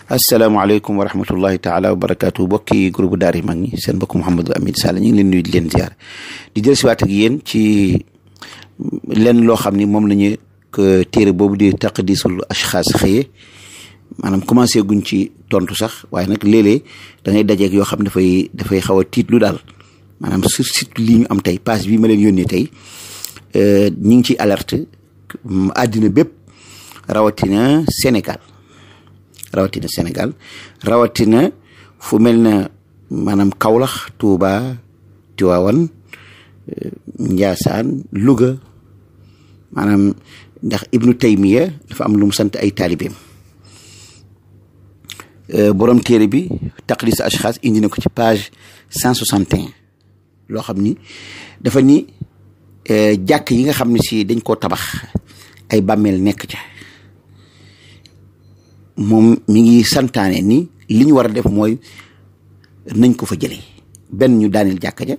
asalaamaaleykum wa rahmatullahi taala wa barakaatu bokki groupe Daara mag ñi seen mbokk Mouhamadou Amine Sall ñu ngi leen nuyu di leen ziar di dellusiwaat ak yéen ci lenn loo xam ni moom la ñu téere boobu di taqdisul ashxaas xëye maanaam commencé guñ ci tontu sax waaye nag léeg-léeg da ngay dajeeg yoo xam dafay xaw a tiitlu daal maanaam surtout lii ñu am tey page bi ma leen yónnee tey ñu ngi ci alerte àddina bépp rawatina Sénégal fu mel na maanaam Kaolack Touba Tivaouane Ndiassane Louga maanaam ndax Ibnu Taymiya dafa am lu mu sant ay taalibeem borom téere bi taqdis ashxaas indi na ko ci page 161 loo xam ni dafa ni jàkk yi nga xam ne si dañ koo tabax ay bàmmeel nekk ca moom mi ngi santaane ni li ñu war a def mooy nañ ko fa jëlee benn ñu daaneel jàkka ja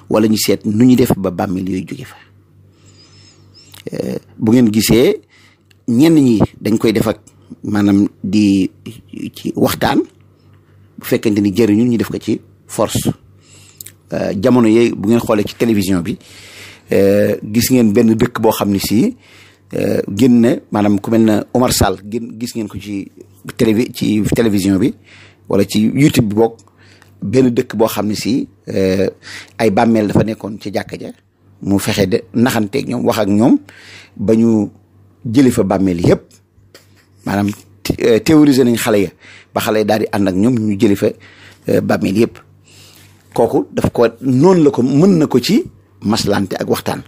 wala ñu seet nu ñu def ba bàmmeel yooyu jóge fa bu ngeen gisee ñenn ñi dañ koy def ak maanaam di ci waxtaan bu fekkente ni jëriñu ñu def ko ci force jamono yooyu bu ngeen xoolee ci télévision bi gis ngeen benn dëkk boo xam ne si génn na maanaam ku mel na Omar Sall gis ngeen ko ci télévision bi wala ci YouTube bi bokk benn dëkk boo xam ne si ay bàmmeel dafa nekkoon ci jàkka ja mu fexe de naxanteeg ñoom wax ak ñoom ba ñu jëli fa bàmmeel yëpp maanaam théoriser nañ xale ya ba xale ya daal di ànd ak ñoom ñu jëli fa bàmmeel yëpp kooku daf ko noonu la ko mën na ko ci maslante ak waxtaan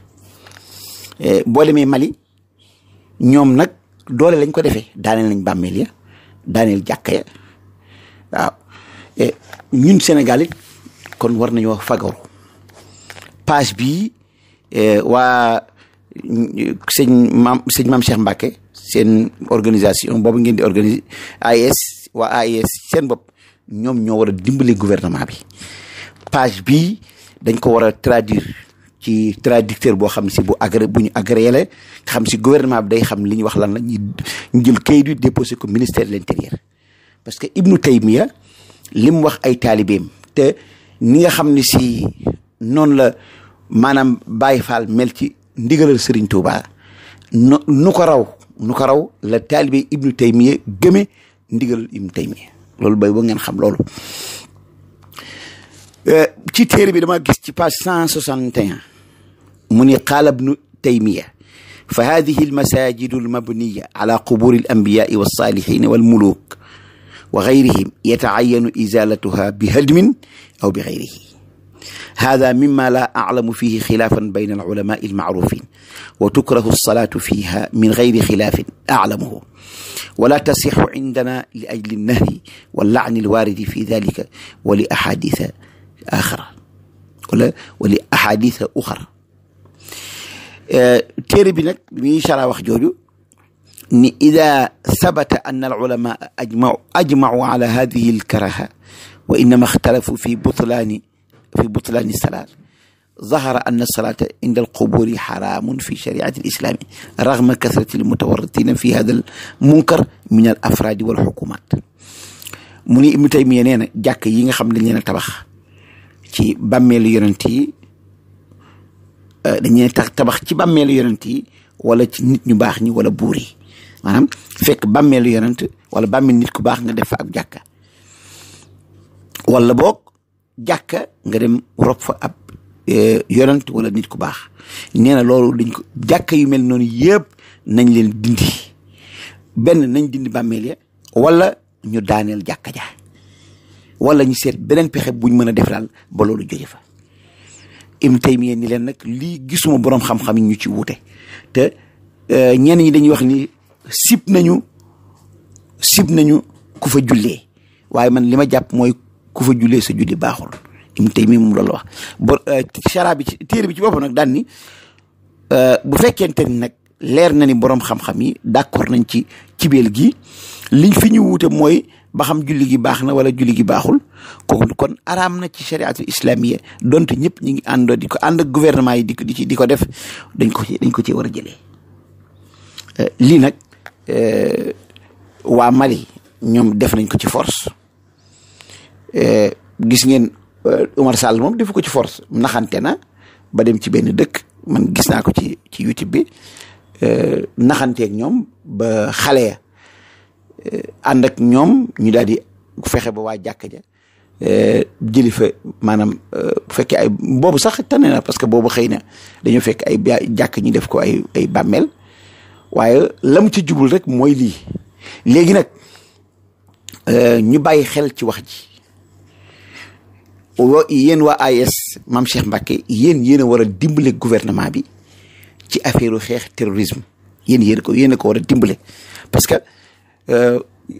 boo demee Mali ñoom nag doole lañ ko defee daaneel nañ bàmmeel ya daaneel jàkka ya waaw ñun Sénégal it kon war nañoo fagaru page bii waa sëñ maam Cheikh Mbacke seen organisation boobu ngeen di organiser AIS waa AIS seen bopp ñoom ñoo war a dimbali gouvernement bi page bii dañ ko war a traduire ci traducteur boo xam si bu ñu agréé la xam si gouvernement bi day xam li ñu wax lan la ñu jël kayit bi déposé ko ministère de l'intérieur parce que Ibnu Taymiya li mu wax ay taalibeem te ni nga xam ne si noonu la maanaam Baye Fall mel ci ndigalal Serigne Touba nu ko raw la taalibe Ibnu Taymiya gëme ndigalal Ibnu Taymiya loolu bay ba ngeen xam loolu ci téere bi dama gis ci page 161 mu ni qaala Ibnu Taymiya fa hadihi almasajidu almabniya ala quburi alanbiyai walsalihina walmuluk wa gayrihim yataayanu izalatuha bihadmin aw bi gayrihi hada mima la aclamu fihi xilafan bayna alculamai almacrufin wa tukrahu alsalatu fiha min gayri xilafin aclamuhu wala tasixu cindana li ajli alnahyi wallacni alwaridi fi dalika wa li ahaditha axara wala ahaditha uxara téere bi nag mi sara wax jooju ni ida sabata an alulama ajmacu ala hadihi alkaraha wa innama ixtalafu fi butlaani salaat zahara anna salaata inda alquburi xaraamun fi shariati alislami ragma kasrati almutawarritina fi hada almunkar min al afraadi walxukumat mu ni Ibnu Taymiya nee na jàkk yi nga xam ne dañ leen a tabax ci bàmmeelu yonent yi dañuy tabax ci bàmmeelu yonent yi wala ci nit ñu baax ñi wala buur yi maanaam fekk bàmmeelu yonent wala bàmmeel nit ku baax nga def fa ab jàkka wala boog jàkka nga dem rob fa ab yonent wala nit ku baax nee na loolu dañ ko jàkka yu mel noonu yëpp nañ leen dindi benn nañ dindi bàmmeel ya wala ñu daaneel jàkka ja wala ñu seet beneen pexe buñ mën a def daal ba loolu jóge fa Ibnu Taymiya ni leen nag lii gisuma boroom xam-xam yi ñu ci wuute te ñenn ñi dañuy wax ni sib nañu ku fa jullee waaye man li ma jàpp mooy ku fa jullee sa julli baaxul Ibnu Taymiya moom loolu wax chara bi ci téere bi ci boppam nag daan ni bu fekkente ni nag leer na ni boroom xam-xam yi d'accord nañ ci cibeel gi liñ fi ñu wuute mooy ba xam julli gi baax na wala julli gi baaxul kon araam na ci chariatul islamiyya donte ñëpp ñi ngi àndoo di ko ànd ak gouvernement yi di ko def dañ ko ci war a jëlee lii nag waa Mali ñoom def nañ ko ci force gis ngeen Oumar Sall moom defu ko ci force naxante na ba dem ci benn dëkk man gis naa ko ci YouTube bi naxanteeg ñoom ba xale ya ànd ak ñoom ñu daal di fexe ba waa jàkka ja jëli fa maanaam bu fekkee ay boobu sax tane na parce que boobu xëy na dañoo fekk ay jàkk ñu def ko ay bàmmeel waaye lam ci jubul rek mooy lii léegi nag ñu bàyyi xel ci wax ji yéen waa AIS Mame Cheikh Mbacké yéen a war a dimbale gouvernement bi ci affaire xeex terrorisme yéen ko war a dimbale parce que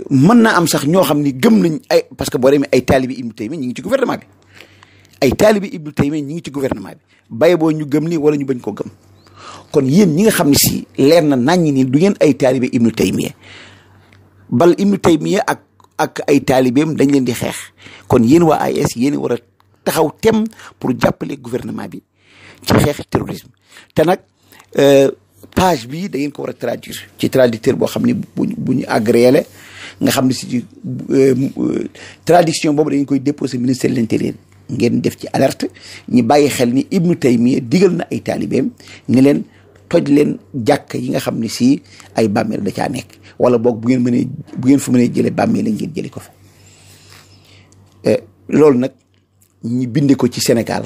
mën naa am sax ñoo xam ni gëm nañ ay parce que boo demee ay taalibi Ibnu Taymiya ñi ngi ci gouvernement bi ay taalibi Ibnu Taymiya ñi ngi ci gouvernement bi bay boo ñu gëm ni wala ñu bañ ko gëm kon yéen ñi nga xam ne si leer na naññ ni du ngeen ay taalibi Ibnu Taymiya bal Ibnu Taymiya ak ay taalibeem dañ leen di xeex kon yéen waa AIS yéen war a taxaw tem pour jàppale gouvernement bi ci xeex terrorisme te nag page bi da ngeen ko war a traduire ci traducteur boo xam ne bu ñu agréé nga xam ne si traduction boobu dañu koy déposer ministère de l'intérieur ngeen def ci alerte ñi bàyyi xel ni Ibnu Taymiya digal na ay taalibeem ni leen toj leen jàkk yi nga xam ne si ay bàmmeel da caa nekk wala boog bu ngeen fa mënee jëlee bàmmeel la ngeen jëli ko fa loolu nag ñi binde ko ci Sénégal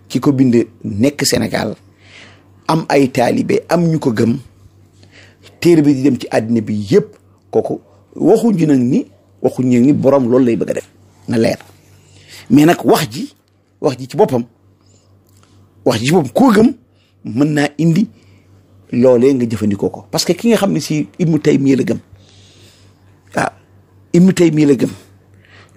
ki ko bind nekk Sénégal am ay taalibe am ñu ko gëm téere bi di dem ci àddina bi yëpp kooku waxuñu nag ni borom loolu lay bëgg a def na leer mais nag wax ji ci boppam koo gëm mën naa indi loolee nga jëfandikoo ko parce que ki nga xam ne si Ibnu Taymiya la gëm Ibnu Taymiya la gëm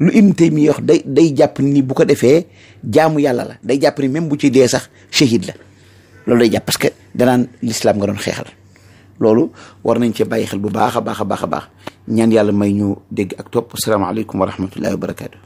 lu Ibnu Taymiya wax day jàpp ni bu ko defee jaamu yàlla la day jàpp ni même bu ci dee sax shahid la loolu day jàpp parce que danaan l'islam nga doon xeexal loolu war nañ cee bàyyi xel bu baax a baax ñaan yàlla may ñu dégg ak topp asalaamaaleykum wa rahmatullahi wa barakaatu.